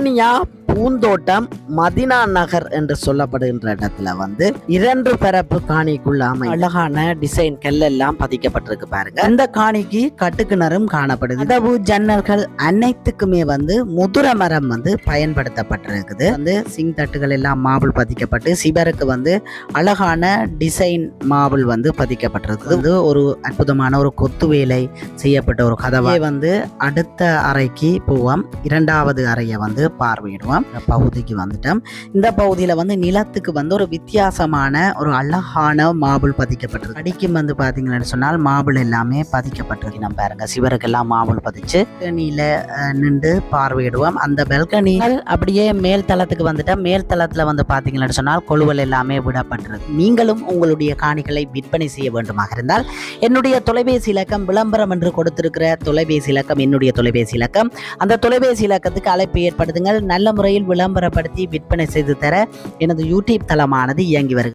வவுனியா பூந்தோட்டம் Medina நகர் என்று சொல்லப்படுகின்ற இடத்துல வந்து 2 பரப்பு காணிக்குள்ள அழகான டிசைன் கல்லெல்லாம் பதிக்கப்பட்டிருக்கு பாருங்க. இந்த காணிக்கு கட்டுக்கிணறும் காணப்படுது. கதவு ஜன்னல்கள் அனைத்துக்குமே வந்து முதுர மரம் வந்து பயன்படுத்தப்பட்டிருக்குது. வந்து சிங் தட்டுகள் எல்லாம் மாபிள் பதிக்கப்பட்டு சிவருக்கு வந்து அழகான டிசைன் மாபிள் வந்து பதிக்கப்பட்டிருக்கு. வந்து ஒரு அற்புதமான ஒரு கொத்து வேலை செய்யப்பட்ட ஒரு கதவை வந்து அடுத்த அறைக்கு போவோம். 2வது அறையை வந்து பார்வையிடுவோம். பகுதிக்கு வந்துட்டோம். இந்த பகுதியில வந்து நிலத்துக்கு வந்து ஒரு வித்தியாசமான ஒரு அழகான மாபிள் பதிக்கப்பட்டிருக்கு. அடிக்கும் வந்து பாத்தீங்கன்னு சொன்னால் மாபிள் எல்லாமே பதிக்கப்பட்டிருக்கு. நம்ம பாருங்க சிவருக்கெல்லாம் மாபிள் பதிச்சு பெல்கனியில நின்று பார்வையிடுவோம். அந்த பெல்கனிகள் அப்படியே மேல் தளத்துக்கு வந்துட்டோம். மேல் தளத்துல வந்து பாத்தீங்கன்னு சொன்னால் கொழுவல் எல்லாமே விடப்பட்டிருக்கு. நீங்களும் உங்களுடைய காணிகளை விற்பனை செய்ய வேண்டுமாக இருந்தால் என்னுடைய தொலைபேசி இலக்கம் விளம்பரம் என்று கொடுத்திருக்கிற தொலைபேசி இலக்கம் என்னுடைய தொலைபேசி இலக்கம். அந்த தொலைபேசி இலக்கத்துக்கு அழைப்பு ஏற்படுத்துங்கள். நல்ல முறையில் விளம்பரப்படுத்தி விற்பனை செய்து தர எனது யூடியூப் தளமானது இயங்கி வருகிறது.